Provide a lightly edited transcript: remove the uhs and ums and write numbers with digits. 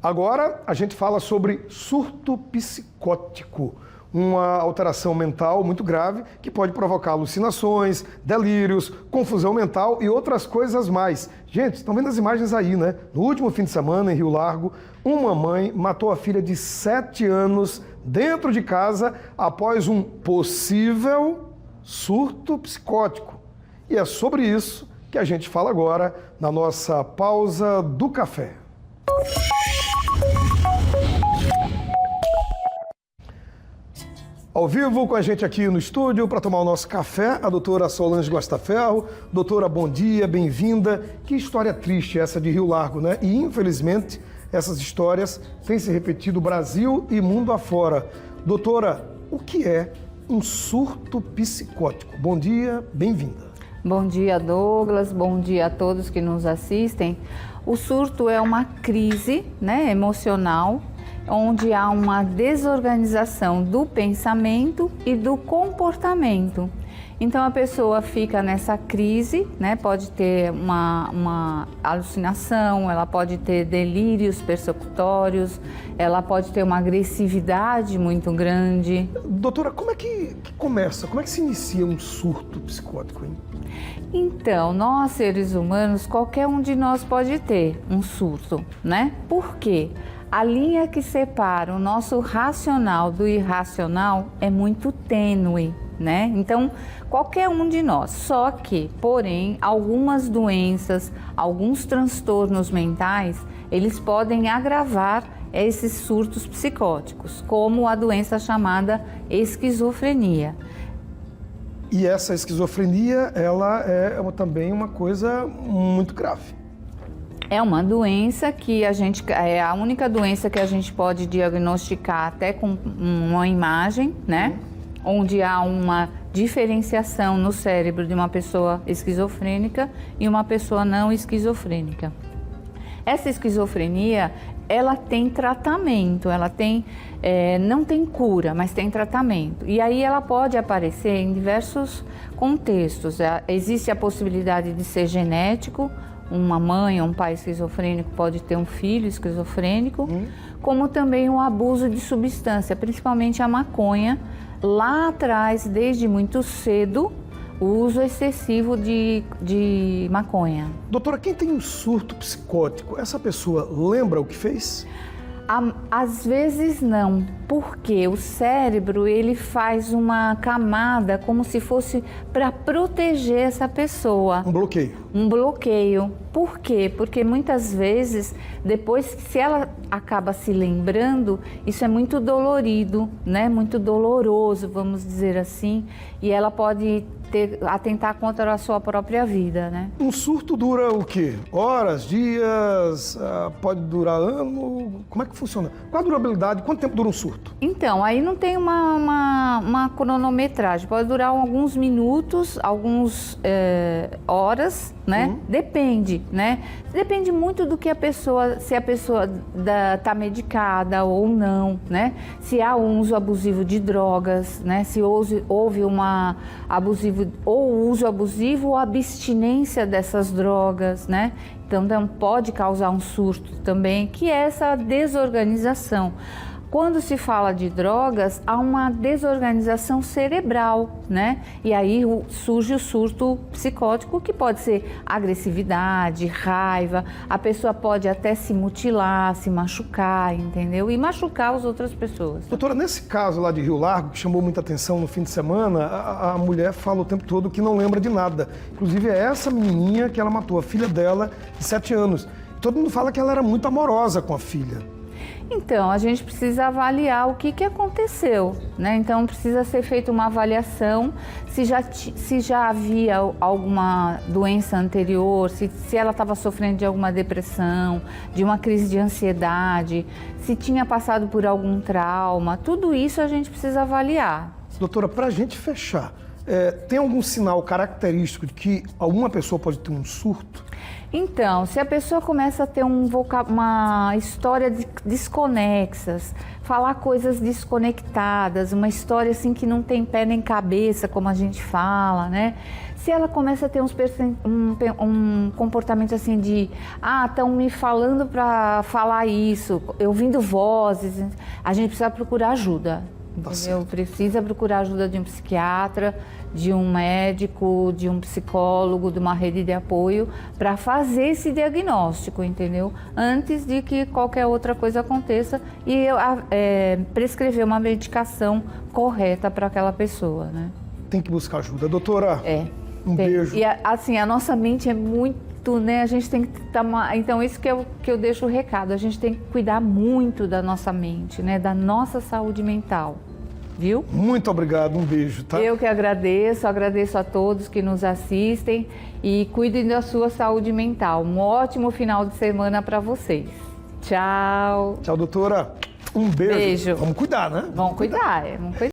Agora a gente fala sobre surto psicótico, uma alteração mental muito grave que pode provocar alucinações, delírios, confusão mental e outras coisas mais. Gente, estão vendo as imagens aí, né? No último fim de semana, em Rio Largo, uma mãe matou a filha de 7 anos dentro de casa após um possível surto psicótico. E é sobre isso que a gente fala agora na nossa pausa do café. Ao vivo com a gente aqui no estúdio para tomar o nosso café, a doutora Solange Guastaferro. Doutora, bom dia, bem-vinda. Que história triste essa de Rio Largo, né? E infelizmente essas histórias têm se repetido Brasil e mundo afora. Doutora, o que é um surto psicótico? Bom dia, bem-vinda. Bom dia, Douglas. Bom dia a todos que nos assistem. O surto é uma crise, emocional, onde há uma desorganização do pensamento e do comportamento. Então a pessoa fica nessa crise, pode ter uma alucinação, ela pode ter delírios persecutórios, ela pode ter uma agressividade muito grande. Doutora, como é que começa? Como é que se inicia um surto psicótico, hein? Então, nós seres humanos, qualquer um de nós pode ter um surto, Por quê? A linha que separa o nosso racional do irracional é muito tênue, Então, qualquer um de nós, só que, porém, algumas doenças, alguns transtornos mentais, eles podem agravar esses surtos psicóticos, como a doença chamada esquizofrenia. E essa esquizofrenia, ela é também uma coisa muito grave. É uma doença que é a única doença que a gente pode diagnosticar até com uma imagem, Onde há uma diferenciação no cérebro de uma pessoa esquizofrênica e uma pessoa não esquizofrênica. Essa esquizofrenia, ela tem tratamento, não tem cura, mas tem tratamento. E aí ela pode aparecer em diversos contextos. Existe a possibilidade de ser genético, uma mãe ou um pai esquizofrênico pode ter um filho esquizofrênico, como também o abuso de substância, principalmente a maconha. Lá atrás, desde muito cedo, o uso excessivo de maconha. Doutora, quem tem um surto psicótico, essa pessoa lembra o que fez? Às vezes não, porque o cérebro ele faz uma camada como se fosse para proteger essa pessoa. Um bloqueio. Um bloqueio. Por quê? Porque muitas vezes, depois, se ela acaba se lembrando, isso é muito dolorido, Muito doloroso, vamos dizer assim, e ela pode atentar contra a sua própria vida, Um surto dura o quê? Horas, dias, pode durar ano? Como é que funciona? Qual a durabilidade? Quanto tempo dura um surto? Então, aí não tem uma cronometragem, pode durar alguns minutos, algumas horas, Depende, Depende muito do que se a pessoa está medicada ou não, Se há um uso abusivo de drogas, Se houve ou uso abusivo ou abstinência dessas drogas, Então pode causar um surto também, que é essa desorganização. Quando se fala de drogas, há uma desorganização cerebral, E aí surge o surto psicótico, que pode ser agressividade, raiva, a pessoa pode até se mutilar, se machucar, entendeu? E machucar as outras pessoas. Doutora, nesse caso lá de Rio Largo, que chamou muita atenção no fim de semana, a mulher fala o tempo todo que não lembra de nada. Inclusive é essa menininha que ela matou, a filha dela, de 7 anos. Todo mundo fala que ela era muito amorosa com a filha. Então, a gente precisa avaliar o que aconteceu, Então, precisa ser feita uma avaliação se já havia alguma doença anterior, se ela estava sofrendo de alguma depressão, de uma crise de ansiedade, se tinha passado por algum trauma. Tudo isso a gente precisa avaliar. Doutora, para a gente fechar, tem algum sinal característico de que alguma pessoa pode ter um surto? Então, se a pessoa começa a ter uma história desconexas, falar coisas desconectadas, uma história assim que não tem pé nem cabeça, como a gente fala, né? Se ela começa a ter um comportamento assim de, estão me falando para falar isso, eu ouvindo vozes, a gente precisa procurar ajuda. Entendeu? Precisa procurar ajuda de um psiquiatra, de um médico, de um psicólogo, de uma rede de apoio para fazer esse diagnóstico, entendeu? Antes de que qualquer outra coisa aconteça e prescrever uma medicação correta para aquela pessoa, né? Tem que buscar ajuda. Doutora, um beijo. E assim, a nossa mente é muito, né? A gente tem que tomar. Então, isso que eu deixo o recado. A gente tem que cuidar muito da nossa mente, né? Da nossa saúde mental. Viu? Muito obrigado, um beijo, tá? Eu que agradeço a todos que nos assistem e cuidem da sua saúde mental. Um ótimo final de semana para vocês. Tchau. Tchau, doutora. Um beijo. Beijo. Vamos cuidar, né? Vamos cuidar, vamos cuidar.